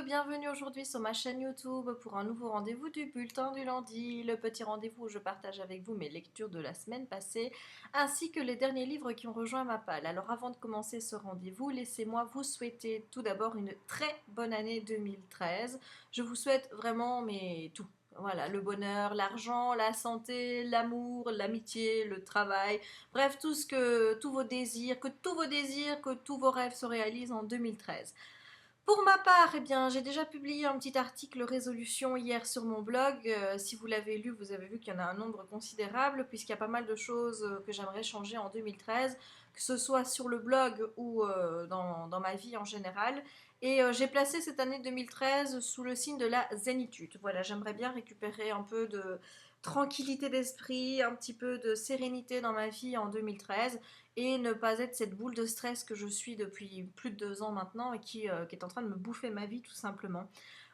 bienvenue aujourd'hui sur ma chaîne YouTube pour un nouveau rendez-vous du bulletin du lundi, le petit rendez-vous où je partage avec vous mes lectures de la semaine passée ainsi que les derniers livres qui ont rejoint ma palle. Alors avant de commencer ce rendez-vous, laissez-moi vous souhaiter tout d'abord une très bonne année 2013. Je vous souhaite vraiment tout. Voilà, le bonheur, l'argent, la santé, l'amour, l'amitié, le travail, bref, que tous vos rêves se réalisent en 2013. Pour ma part, eh bien, j'ai déjà publié un petit article résolution hier sur mon blog. Si vous l'avez lu, vous avez vu qu'il y en a un nombre considérable, puisqu'il y a pas mal de choses que j'aimerais changer en 2013, que ce soit sur le blog ou dans ma vie en général. Et j'ai placé cette année 2013 sous le signe de la zénitude. Voilà, j'aimerais bien récupérer un peu de tranquillité d'esprit, un petit peu de sérénité dans ma vie en 2013 et ne pas être cette boule de stress que je suis depuis plus de 2 ans maintenant et qui est en train de me bouffer ma vie tout simplement.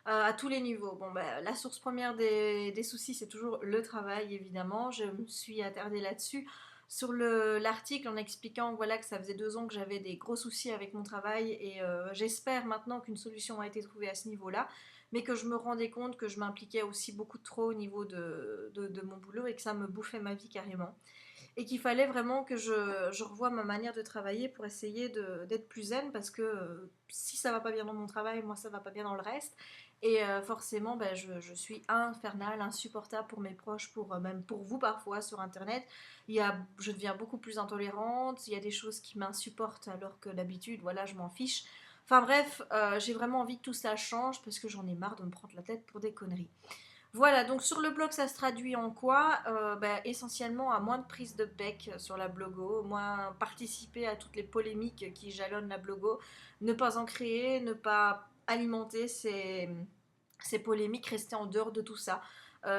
À tous les niveaux. Bon, bah, la source première des soucis, c'est toujours le travail, évidemment. Je me suis attardée là-dessus sur l'article en expliquant voilà, que ça faisait 2 ans que j'avais des gros soucis avec mon travail et j'espère maintenant qu'une solution a été trouvée à ce niveau-là, mais que je me rendais compte que je m'impliquais aussi beaucoup trop au niveau de mon boulot et que ça me bouffait ma vie carrément et qu'il fallait vraiment que je revoie ma manière de travailler pour essayer d'être plus zen parce que si ça va pas bien dans mon travail, moi ça va pas bien dans le reste. Et forcément, ben, je suis infernale, insupportable pour mes proches, même pour vous parfois sur internet. Je deviens beaucoup plus intolérante, il y a des choses qui m'insupportent alors que d'habitude, voilà, je m'en fiche. Enfin bref, j'ai vraiment envie que tout ça change parce que j'en ai marre de me prendre la tête pour des conneries. Voilà, donc sur le blog, ça se traduit en quoi? Essentiellement à moins de prise de bec sur la blogo, moins participer à toutes les polémiques qui jalonnent la blogo, ne pas en créer, ne pas alimenter ces polémiques, rester en dehors de tout ça.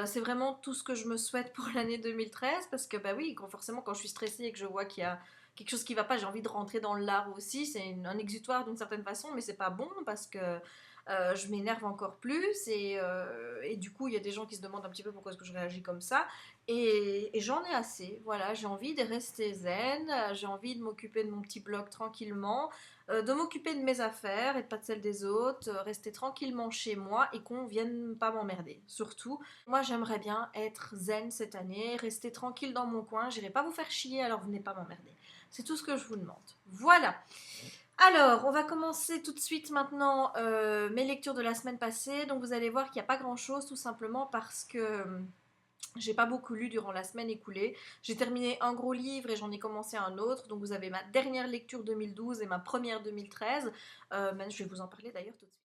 C'est vraiment tout ce que je me souhaite pour l'année 2013 parce que bah oui, forcément quand je suis stressée et que je vois qu'il y a quelque chose qui va pas, j'ai envie de rentrer dans l'art aussi. C'est un exutoire d'une certaine façon, mais c'est pas bon parce que je m'énerve encore plus et du coup il y a des gens qui se demandent un petit peu pourquoi est-ce que je réagis comme ça et j'en ai assez, voilà, j'ai envie de rester zen, j'ai envie de m'occuper de mon petit blog tranquillement, de m'occuper de mes affaires et pas de celles des autres, rester tranquillement chez moi et qu'on vienne pas m'emmerder. Surtout, moi j'aimerais bien être zen cette année, rester tranquille dans mon coin, j'irai pas vous faire chier alors venez pas m'emmerder. C'est tout ce que je vous demande. Voilà. Alors, on va commencer tout de suite maintenant mes lectures de la semaine passée. Donc vous allez voir qu'il n'y a pas grand-chose tout simplement parce que j'ai pas beaucoup lu durant la semaine écoulée. J'ai terminé un gros livre et j'en ai commencé un autre. Donc vous avez ma dernière lecture 2012 et ma première 2013. Je vais vous en parler d'ailleurs tout de suite.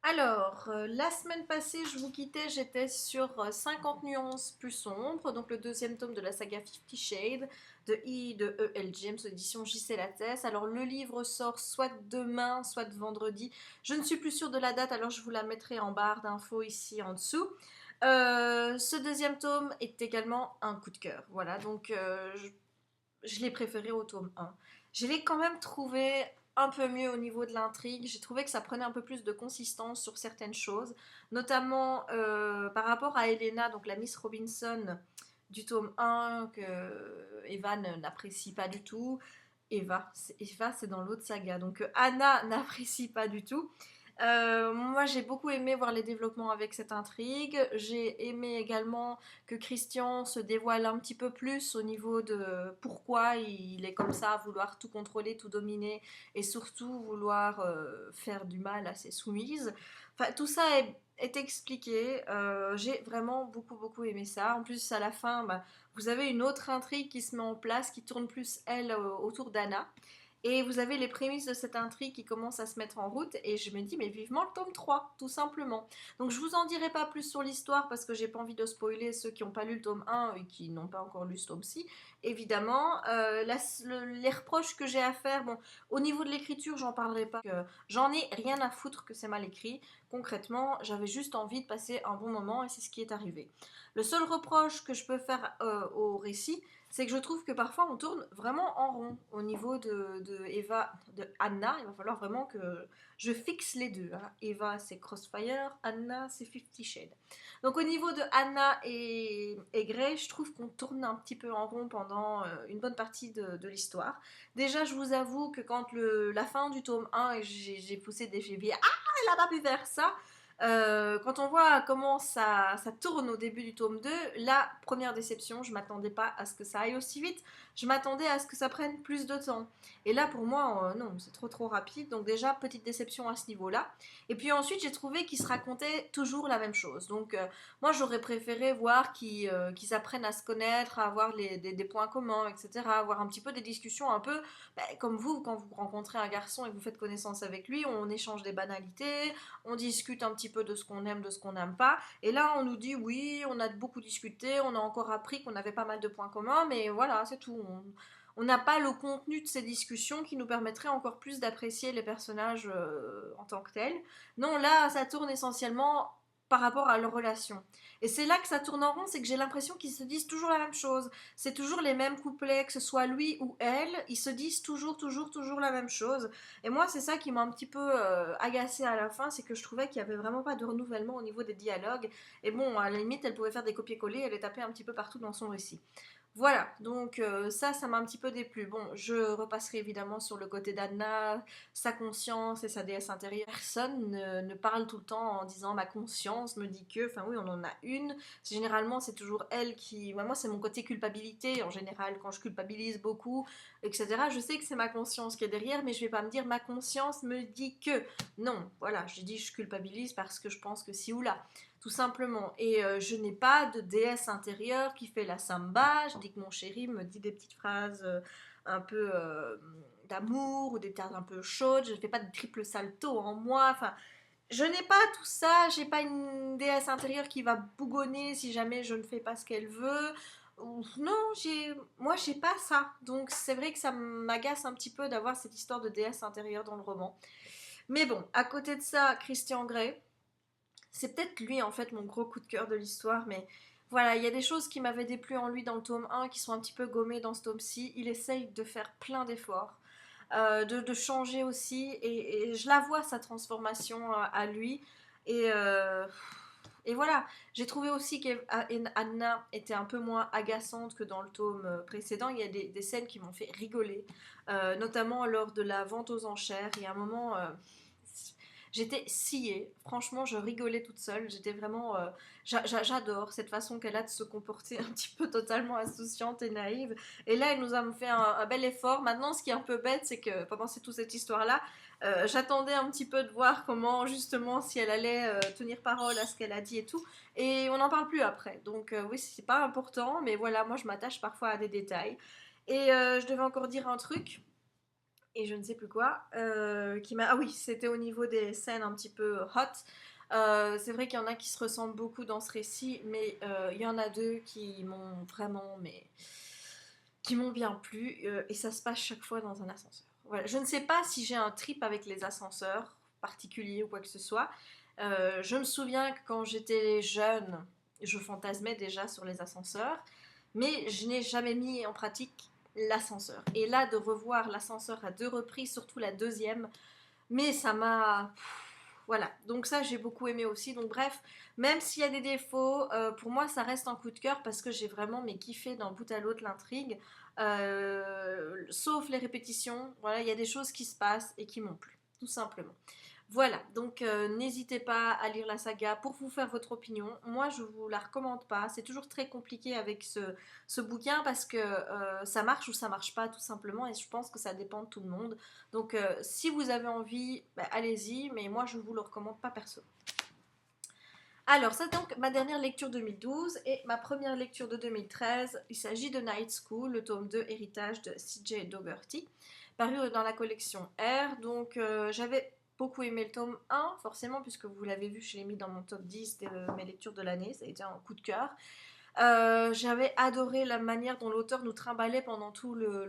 Alors, la semaine passée, je vous quittais, j'étais sur 50 nuances plus sombres, donc le deuxième tome de la saga 50 Shades de E.L. James, édition J.C. Lattès. Alors, le livre sort soit demain, soit vendredi. Je ne suis plus sûre de la date, alors je vous la mettrai en barre d'infos ici en dessous. Ce deuxième tome est également un coup de cœur. Voilà, donc je l'ai préféré au tome 1. Je l'ai quand même trouvé un peu mieux au niveau de l'intrigue. J'ai trouvé que ça prenait un peu plus de consistance sur certaines choses, notamment par rapport à Elena, donc la Miss Robinson du tome 1 que Evan n'apprécie pas du tout. Eva, c'est dans l'autre saga. Donc Anna n'apprécie pas du tout. Moi, j'ai beaucoup aimé voir les développements avec cette intrigue. J'ai aimé également que Christian se dévoile un petit peu plus au niveau de pourquoi il est comme ça, vouloir tout contrôler, tout dominer et surtout vouloir faire du mal à ses soumises. Enfin, tout ça est expliqué. J'ai vraiment beaucoup aimé ça. En plus, à la fin, bah, vous avez une autre intrigue qui se met en place, qui tourne plus, elle, autour d'Anna. Et vous avez les prémices de cette intrigue qui commencent à se mettre en route et je me dis mais vivement le tome 3 tout simplement. Donc je vous en dirai pas plus sur l'histoire parce que j'ai pas envie de spoiler ceux qui n'ont pas lu le tome 1 et qui n'ont pas encore lu ce tome-ci. Évidemment, les reproches que j'ai à faire, bon, au niveau de l'écriture, j'en parlerai pas. J'en ai rien à foutre que c'est mal écrit. concrètement, j'avais juste envie de passer un bon moment et c'est ce qui est arrivé. Le seul reproche que je peux faire au récit, c'est que je trouve que parfois on tourne vraiment en rond au niveau de Anna. Il va falloir vraiment que je fixe les deux, hein. Eva c'est Crossfire, Anna c'est Fifty Shades. Donc au niveau de Anna et Grey, je trouve qu'on tourne un petit peu en rond pendant une bonne partie de l'histoire. Déjà, je vous avoue que quand la fin du tome 1, et j'ai poussé des chevilles, ah, elle a pas pu faire ça. Quand on voit comment ça tourne au début du tome 2, la première déception, je m'attendais pas à ce que ça aille aussi vite, je m'attendais à ce que ça prenne plus de temps. Et là, pour moi, non, c'est trop rapide, donc déjà, petite déception à ce niveau-là. Et puis ensuite, j'ai trouvé qu'ils se racontaient toujours la même chose. Donc, moi, j'aurais préféré voir qu'ils apprennent à se connaître, à avoir des points communs, etc., avoir un petit peu des discussions un peu comme vous, quand vous rencontrez un garçon et que vous faites connaissance avec lui, on échange des banalités, on discute un petit peu de ce qu'on aime, de ce qu'on n'aime pas. Et là, on nous dit oui, on a beaucoup discuté, on a encore appris qu'on avait pas mal de points communs, mais voilà, c'est tout. On n'a pas le contenu de ces discussions qui nous permettrait encore plus d'apprécier les personnages en tant que tels. Non, là, ça tourne essentiellement par rapport à leur relation. Et c'est là que ça tourne en rond, c'est que j'ai l'impression qu'ils se disent toujours la même chose. C'est toujours les mêmes couplets, que ce soit lui ou elle, ils se disent toujours la même chose. Et moi, c'est ça qui m'a un petit peu agacée à la fin, c'est que je trouvais qu'il n'y avait vraiment pas de renouvellement au niveau des dialogues. Et bon, à la limite, elle pouvait faire des copier-coller, elle les tapait un petit peu partout dans son récit. Voilà, donc ça m'a un petit peu déplu. Bon, je repasserai évidemment sur le côté d'Anna, sa conscience et sa déesse intérieure. Personne ne parle tout le temps en disant ma conscience me dit que, enfin oui, on en a une. Généralement, c'est toujours elle qui. Moi, c'est mon côté culpabilité. En général, quand je culpabilise beaucoup, etc., je sais que c'est ma conscience qui est derrière, mais je vais pas me dire ma conscience me dit que. Non, voilà, je dis je culpabilise parce que je pense que si ou là tout simplement. Et je n'ai pas de déesse intérieure qui fait la samba. Je dis que mon chéri me dit des petites phrases un peu d'amour ou des phrases un peu chaudes. Je ne fais pas de triple salto en moi. Enfin, je n'ai pas tout ça. J'ai pas une déesse intérieure qui va bougonner si jamais je ne fais pas ce qu'elle veut. Non, moi j'ai pas ça. Donc c'est vrai que ça m'agace un petit peu d'avoir cette histoire de déesse intérieure dans le roman. Mais bon, à côté de ça, Christian Grey, c'est peut-être lui en fait mon gros coup de cœur de l'histoire, mais voilà, il y a des choses qui m'avaient déplu en lui dans le tome 1 qui sont un petit peu gommées dans ce tome-ci. Il essaye de faire plein d'efforts, de changer aussi, et je la vois sa transformation à lui. Et, euh, et voilà, j'ai trouvé aussi qu'Anna était un peu moins agaçante que dans le tome précédent. Il y a des scènes qui m'ont fait rigoler, notamment lors de la vente aux enchères. Il y a un moment, j'étais sciée. Franchement, je rigolais toute seule. J'étais vraiment. J'adore cette façon qu'elle a de se comporter un petit peu totalement insouciante et naïve. Et là, elle nous a fait un bel effort. Maintenant, ce qui est un peu bête, c'est que pendant toute cette histoire-là, j'attendais un petit peu de voir comment, justement, si elle allait tenir parole à ce qu'elle a dit et tout. Et on n'en parle plus après. Donc, oui, c'est pas important. Mais voilà, moi, je m'attache parfois à des détails. Et je devais encore dire un truc et je ne sais plus quoi, qui m'a... Ah oui, c'était au niveau des scènes un petit peu hot. C'est vrai qu'il y en a qui se ressemblent beaucoup dans ce récit, mais il y en a deux qui m'ont vraiment, mais qui m'ont bien plu, et ça se passe chaque fois dans un ascenseur. Voilà. Je ne sais pas si j'ai un trip avec les ascenseurs particuliers ou quoi que ce soit. Je me souviens que quand j'étais jeune, je fantasmais déjà sur les ascenseurs, mais je n'ai jamais mis en pratique l'ascenseur. Et là, de revoir l'ascenseur à deux reprises, surtout la deuxième, mais ça m'a... Voilà, donc ça j'ai beaucoup aimé aussi. Donc bref, même s'il y a des défauts, pour moi ça reste un coup de cœur parce que j'ai vraiment kiffé d'un bout à l'autre l'intrigue. Sauf les répétitions, voilà, il y a des choses qui se passent et qui m'ont plu, tout simplement. Voilà, donc n'hésitez pas à lire la saga pour vous faire votre opinion. Moi, je vous la recommande pas. C'est toujours très compliqué avec ce bouquin parce que ça marche ou ça marche pas, tout simplement. Et je pense que ça dépend de tout le monde. Donc, si vous avez envie, bah, allez-y. Mais moi, je vous le recommande pas perso. Alors, ça c'est donc ma dernière lecture 2012 et ma première lecture de 2013. Il s'agit de Night School, le tome 2 héritage de C.J. Dougherty, paru dans la collection R. Donc, j'avais beaucoup aimé le tome 1, forcément, puisque vous l'avez vu, je l'ai mis dans mon top 10 de mes lectures de l'année. Ça a été un coup de cœur. J'avais adoré la manière dont l'auteur nous trimballait pendant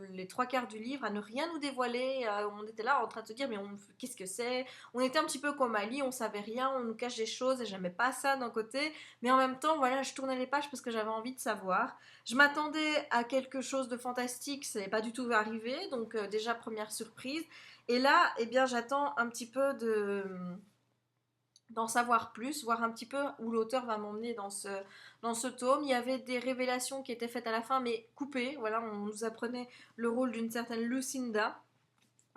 les trois quarts du livre, à ne rien nous dévoiler. On était là en train de se dire, mais qu'est-ce que c'est? On était un petit peu comme Ali, on savait rien, on nous cache des choses et j'aimais pas ça d'un côté. Mais en même temps, voilà, je tournais les pages parce que j'avais envie de savoir. Je m'attendais à quelque chose de fantastique, ça n'est pas du tout arrivé, donc déjà première surprise. Et là, eh bien, j'attends un petit peu d'en savoir plus, voir un petit peu où l'auteur va m'emmener dans ce tome. Il y avait des révélations qui étaient faites à la fin, mais coupées. Voilà, on nous apprenait le rôle d'une certaine Lucinda.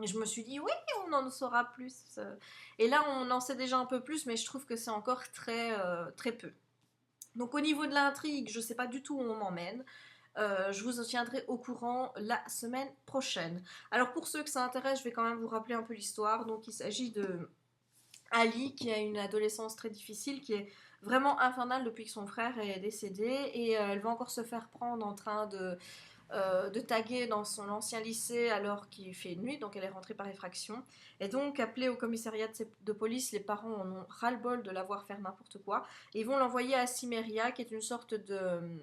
Et je me suis dit, oui, on en saura plus. Et là, on en sait déjà un peu plus, mais je trouve que c'est encore très peu. Donc au niveau de l'intrigue, je ne sais pas du tout où on m'emmène. Je vous en tiendrai au courant la semaine prochaine. Alors pour ceux que ça intéresse, je vais quand même vous rappeler un peu l'histoire. Donc il s'agit de Ali qui a une adolescence très difficile, qui est vraiment infernale depuis que son frère est décédé et elle va encore se faire prendre en train de taguer dans son ancien lycée alors qu'il fait nuit, donc elle est rentrée par effraction. Et donc, appelée au commissariat de police, les parents en ont ras-le-bol de la voir faire n'importe quoi. Et ils vont l'envoyer à Cimmeria, qui est une sorte de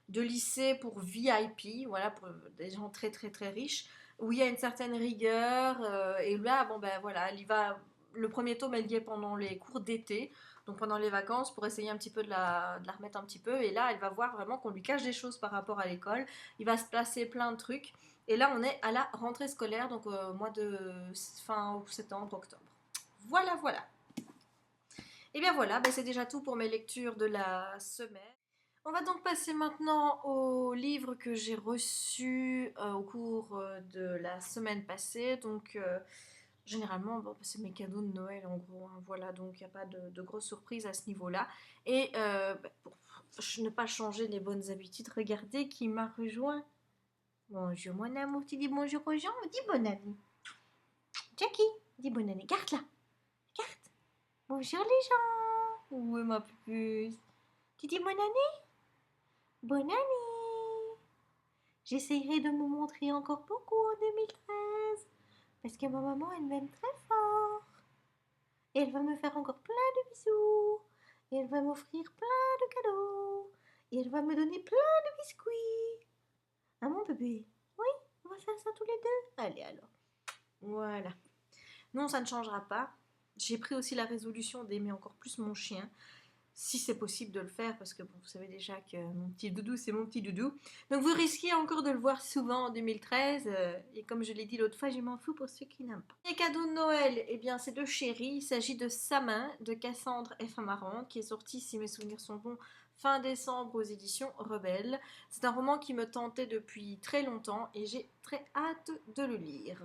lycée pour VIP, voilà, pour des gens très riches, où il y a une certaine rigueur. Et là, bon ben voilà, il va. Le premier tome, elle y est pendant les cours d'été, donc pendant les vacances, pour essayer un petit peu de la remettre un petit peu. Et là, elle va voir vraiment qu'on lui cache des choses par rapport à l'école. Il va se passer plein de trucs. Et là, on est à la rentrée scolaire, donc mois de fin septembre, octobre. Voilà, voilà. Et bien voilà, ben c'est déjà tout pour mes lectures de la semaine. On va donc passer maintenant au livre que j'ai reçu au cours de la semaine passée. Donc, généralement, bon, c'est mes cadeaux de Noël en gros. Hein, voilà, donc il n'y a pas de grosses surprises à ce niveau-là. Et pour ne pas changer les bonnes habitudes, regardez qui m'a rejoint. Bonjour mon amour, tu dis bonjour aux gens, dis bonne année. Jackie, dis bonne année, garde là, garde. Bonjour les gens. Oui ma puce. Tu dis bonne année? Bonne année. J'essayerai de me montrer encore beaucoup en 2013 parce que ma maman elle m'aime très fort et elle va me faire encore plein de bisous et elle va m'offrir plein de cadeaux et elle va me donner plein de biscuits. Ah mon bébé? Oui, on va faire ça tous les deux. Allez alors. Voilà. Non, ça ne changera pas. J'ai pris aussi la résolution d'aimer encore plus mon chien, si c'est possible de le faire, parce que bon, vous savez déjà que mon petit doudou, c'est mon petit doudou. Donc vous risquez encore de le voir souvent en 2013, et comme je l'ai dit l'autre fois, je m'en fous pour ceux qui n'aiment pas. Les cadeaux de Noël, eh bien c'est de Chéri, il s'agit de Sa main, de Cassandre F. Amarante, qui est sorti, si mes souvenirs sont bons, fin décembre aux éditions Rebelle. C'est un roman qui me tentait depuis très longtemps, et j'ai très hâte de le lire.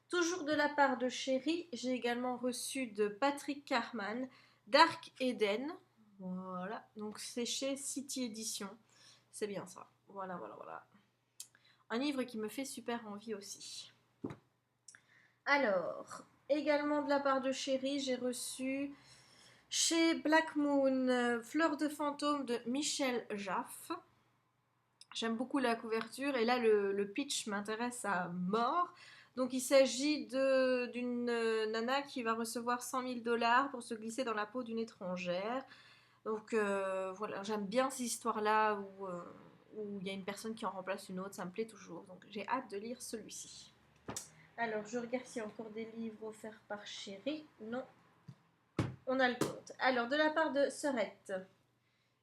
Toujours de la part de Chéri, j'ai également reçu de Patrick Carman Dark Eden. Voilà, donc c'est chez City Edition. C'est bien ça. Voilà. Un livre qui me fait super envie aussi. Alors, également de la part de Chéri, j'ai reçu chez Black Moon Fleur de fantôme de Michel Jaff. J'aime beaucoup la couverture et là le pitch m'intéresse à mort. Donc il s'agit d'une nana qui va recevoir 100 000 dollars pour se glisser dans la peau d'une étrangère. Donc voilà, j'aime bien ces histoires-là où il y a une personne qui en remplace une autre, ça me plaît toujours. Donc j'ai hâte de lire celui-ci. Alors je regarde s'il y a encore des livres offerts par Chéri. Non, on a le compte. Alors de la part de Serette,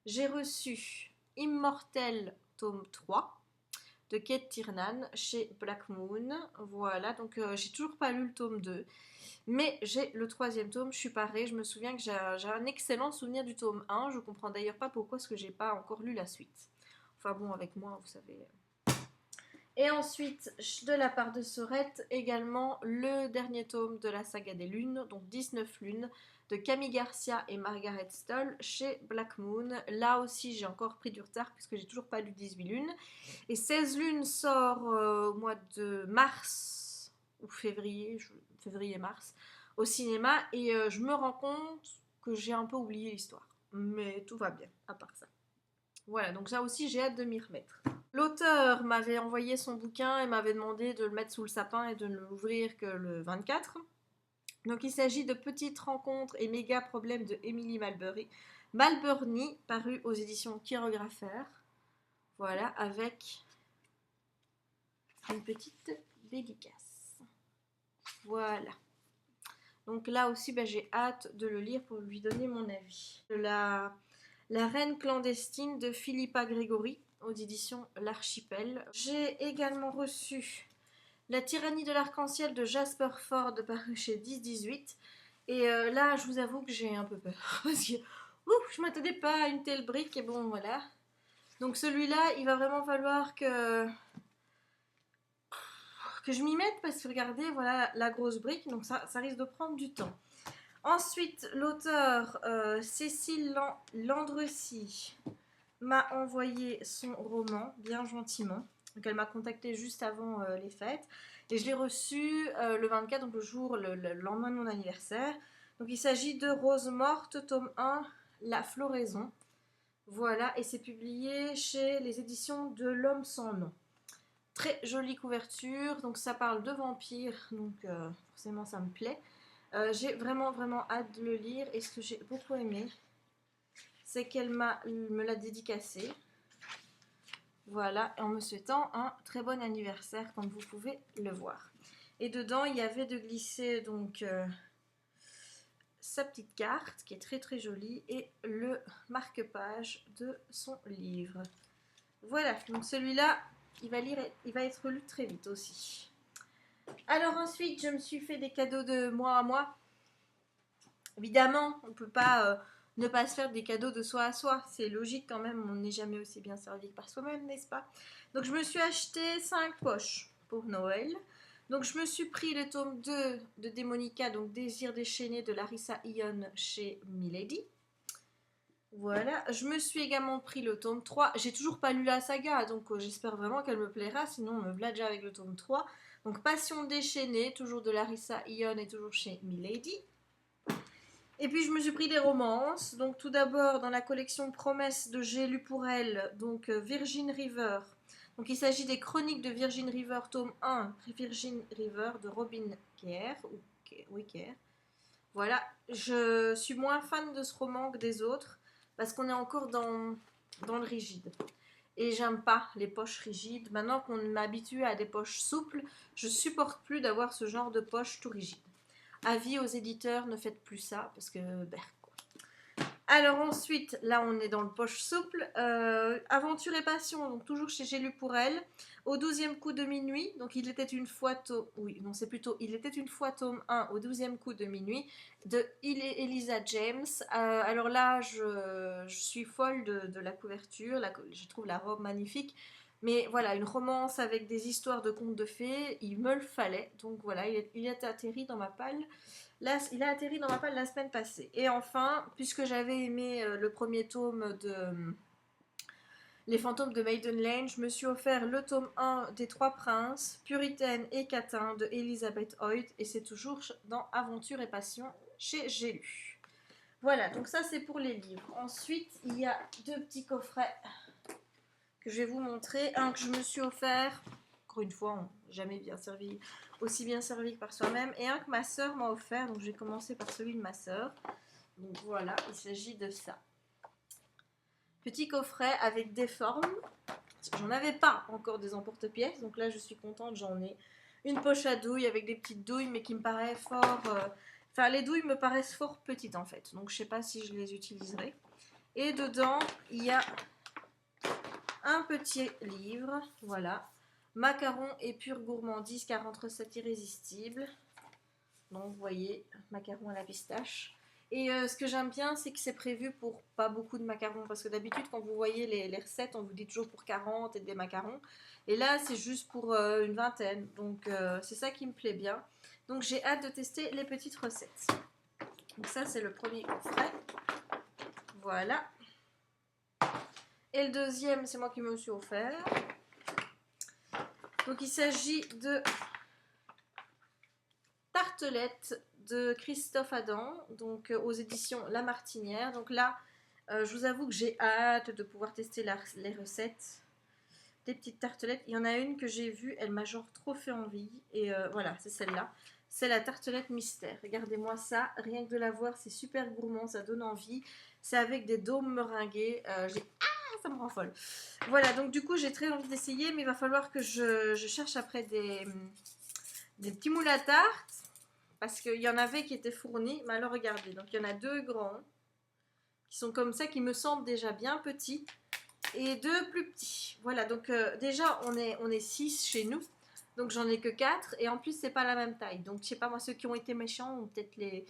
j'ai reçu Immortel tome 3 de Kate Tiernan chez Black Moon. Voilà, donc j'ai toujours pas lu le tome 2. Mais j'ai le troisième tome, je suis parée. Je me souviens que j'ai un excellent souvenir du tome 1. Je comprends d'ailleurs pas pourquoi est-ce que j'ai pas encore lu la suite. Enfin bon, avec moi, vous savez. Et ensuite, de la part de Sorette, également le dernier tome de la saga des lunes, donc 19 lunes, de Camille Garcia et Margaret Stoll chez Black Moon. Là aussi, j'ai encore pris du retard puisque j'ai toujours pas lu 18 lunes. Et 16 lunes sort au mois de mars ou février-mars au cinéma. Et je me rends compte que j'ai un peu oublié l'histoire. Mais tout va bien, à part ça. Voilà, donc ça aussi, j'ai hâte de m'y remettre. L'auteur m'avait envoyé son bouquin et m'avait demandé de le mettre sous le sapin et de ne l'ouvrir que le 24. Donc il s'agit de Petites rencontres et méga problèmes de Emily Malbury Malburnie, paru aux éditions Chirographer. Voilà, avec une petite dédicace. Voilà. Donc là aussi, j'ai hâte de le lire pour lui donner mon avis. La reine clandestine de Philippa Gregory, aux éditions L'Archipel. J'ai également reçu La tyrannie de l'arc-en-ciel de Jasper Ford, paru chez 10-18. Et là, je vous avoue que j'ai un peu peur. Parce que je ne m'attendais pas à une telle brique. Et bon, voilà. Donc celui-là, il va vraiment falloir que je m'y mette. Parce que regardez, voilà la grosse brique. Donc ça risque de prendre du temps. Ensuite, l'auteur Cécile Landrecy m'a envoyé son roman, bien gentiment. Donc elle m'a contacté juste avant les fêtes. Et je l'ai reçu le 24, donc le lendemain de mon anniversaire. Donc il s'agit de Rose morte, tome 1, La floraison. Voilà, et c'est publié chez les éditions de L'Homme sans nom. Très jolie couverture, donc ça parle de vampires, donc forcément ça me plaît. J'ai vraiment hâte de le lire, et ce que j'ai beaucoup aimé, c'est qu'elle me l'a dédicacé. Voilà, en me souhaitant un très bon anniversaire, comme vous pouvez le voir. Et dedans, il y avait de glisser donc sa petite carte, qui est très jolie, et le marque-page de son livre. Voilà, donc celui-là, il va être lu très vite aussi. Alors ensuite, je me suis fait des cadeaux de moi à moi. Évidemment, on ne peut pas ne pas se faire des cadeaux de soi à soi. C'est logique quand même, on n'est jamais aussi bien servi que par soi-même, n'est-ce pas? Donc je me suis acheté 5 poches pour Noël. Donc je me suis pris le tome 2 de Démonica, donc Désir déchaîné de Larissa Ion chez Milady. Voilà, je me suis également pris le tome 3. J'ai toujours pas lu la saga, donc j'espère vraiment qu'elle me plaira, sinon on me blague déjà avec le tome 3. Donc Passion déchaînée, toujours de Larissa Ion et toujours chez Milady. Et puis je me suis pris des romances. Donc tout d'abord dans la collection Promesse de J'ai lu pour elle, donc Virgin River. Donc il s'agit des Chroniques de Virgin River, tome 1, Virgin River de Robin Kerr. Voilà, je suis moins fan de ce roman que des autres parce qu'on est encore dans le rigide. Et j'aime pas les poches rigides. Maintenant qu'on m'habitue à des poches souples, je supporte plus d'avoir ce genre de poche tout rigide. Avis aux éditeurs, ne faites plus ça parce que quoi. Alors ensuite, là on est dans le poche souple. Aventure et passion, donc toujours chez J'ai lu pour elle. Au 12e coup de minuit, donc il était une fois Il était une fois tome 1 au 12e coup de minuit de Elisa James. Alors là, je suis folle de la couverture. Je trouve la robe magnifique. Mais voilà, une romance avec des histoires de contes de fées, il me le fallait. Donc voilà, il est atterri dans ma palle. Là, il a atterri dans ma palle la semaine passée. Et enfin, puisque j'avais aimé le premier tome de Les fantômes de Maiden Lane, je me suis offert le tome 1 des Trois Princes, Puritaine et Catin de Elizabeth Hoyt. Et c'est toujours dans Aventure et Passion chez J'ai lu. Voilà, donc ça c'est pour les livres. Ensuite, il y a 2 petits coffrets que je vais vous montrer. Un que je me suis offert, encore une fois, jamais aussi bien servi que par soi-même, et un que ma soeur m'a offert. Donc je vais commencer par celui de ma soeur. Donc voilà, il s'agit de ça. Petit coffret avec des formes. J'en avais pas encore des emporte-pièces, donc là je suis contente, j'en ai. Une poche à douille avec des petites douilles, mais qui me paraît fort... Enfin, les douilles me paraissent fort petites en fait, donc je sais pas si je les utiliserai. Et dedans, il y a un petit livre, voilà. Macarons et pure gourmandise, 40 recettes irrésistibles. Donc, vous voyez, macarons à la pistache. Et ce que j'aime bien, c'est que c'est prévu pour pas beaucoup de macarons. Parce que d'habitude, quand vous voyez les recettes, on vous dit toujours pour 40 et des macarons. Et là, c'est juste pour une vingtaine. Donc, c'est ça qui me plaît bien. Donc, j'ai hâte de tester les petites recettes. Donc, ça, c'est le premier coffret. Voilà. Et le deuxième, c'est moi qui me suis offert. Donc, il s'agit de tartelettes de Christophe Adam, donc aux éditions La Martinière. Donc là, je vous avoue que j'ai hâte de pouvoir tester les recettes des petites tartelettes. Il y en a une que j'ai vue, elle m'a genre trop fait envie. Et voilà, c'est celle-là. C'est la tartelette mystère. Regardez-moi ça, rien que de la voir, c'est super gourmand, ça donne envie. C'est avec des dômes meringués. Ça me rend folle. Voilà, donc du coup, j'ai très envie d'essayer, mais il va falloir que je cherche après des petits moules à tarte, parce qu'il y en avait qui étaient fournis. Mais alors, regardez, donc il y en a 2 grands, qui sont comme ça, qui me semblent déjà bien petits, et 2 plus petits. Voilà, donc déjà, on est 6 chez nous. Donc j'en ai que 4 et en plus c'est pas la même taille. Donc je sais pas moi, ceux qui ont été méchants ou peut-être les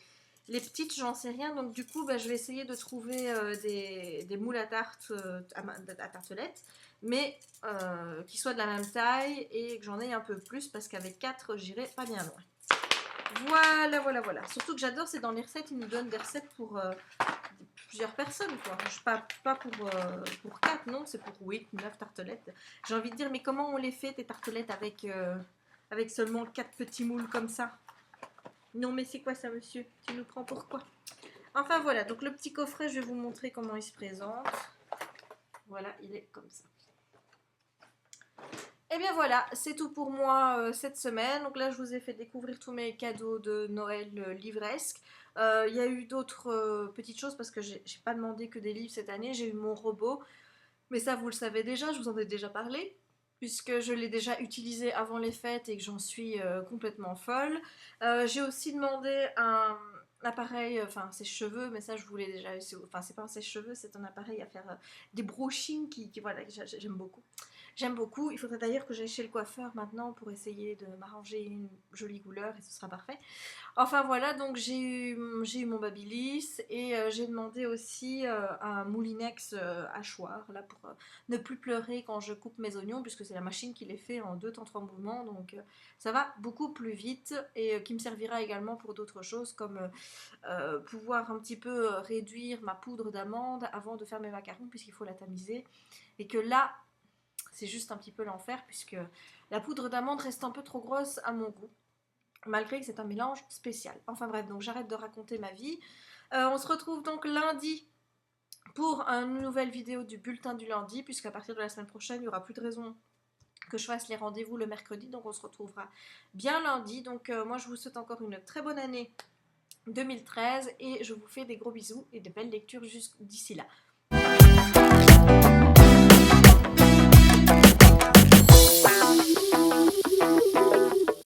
petites, j'en sais rien. Donc du coup bah, je vais essayer de trouver des moules à tarte à tartelettes, mais qui soient de la même taille et que j'en ai un peu plus parce qu'avec 4 j'irai pas bien loin. Voilà, voilà, voilà. Surtout que j'adore, c'est dans les recettes, ils nous donnent des recettes pour plusieurs personnes, quoi. Pas pour 4, non, c'est pour 8, 9 tartelettes. J'ai envie de dire, mais comment on les fait, tes tartelettes, avec seulement 4 petits moules comme ça? Non, mais c'est quoi ça, monsieur? Tu nous prends pour quoi? Enfin, voilà, donc le petit coffret, je vais vous montrer comment il se présente. Voilà, il est comme ça. Et bien voilà, c'est tout pour moi cette semaine. Donc là, je vous ai fait découvrir tous mes cadeaux de Noël livresques. Il y a eu d'autres petites choses parce que j'ai pas demandé que des livres cette année. J'ai eu mon robot, mais ça, vous le savez déjà, je vous en ai déjà parlé, puisque je l'ai déjà utilisé avant les fêtes et que j'en suis complètement folle. J'ai aussi demandé un appareil, enfin sèche-cheveux, mais ça je voulais déjà, enfin c'est pas un sèche-cheveux, c'est un appareil à faire des brushings voilà, j'aime beaucoup. J'aime beaucoup. Il faudrait d'ailleurs que j'aille chez le coiffeur maintenant pour essayer de m'arranger une jolie couleur et ce sera parfait. Enfin voilà, donc j'ai eu mon Babyliss et j'ai demandé aussi un Moulinex hachoir là pour ne plus pleurer quand je coupe mes oignons puisque c'est la machine qui les fait en 2 temps 3 mouvements, donc ça va beaucoup plus vite et qui me servira également pour d'autres choses comme pouvoir un petit peu réduire ma poudre d'amande avant de faire mes macarons puisqu'il faut la tamiser et que là c'est juste un petit peu l'enfer puisque la poudre d'amande reste un peu trop grosse à mon goût, malgré que c'est un mélange spécial. Enfin bref, donc j'arrête de raconter ma vie. On se retrouve donc lundi pour une nouvelle vidéo du bulletin du lundi, puisqu'à partir de la semaine prochaine, il n'y aura plus de raison que je fasse les rendez-vous le mercredi, donc on se retrouvera bien lundi. Donc moi je vous souhaite encore une très bonne année 2013 et je vous fais des gros bisous et de belles lectures d'ici là.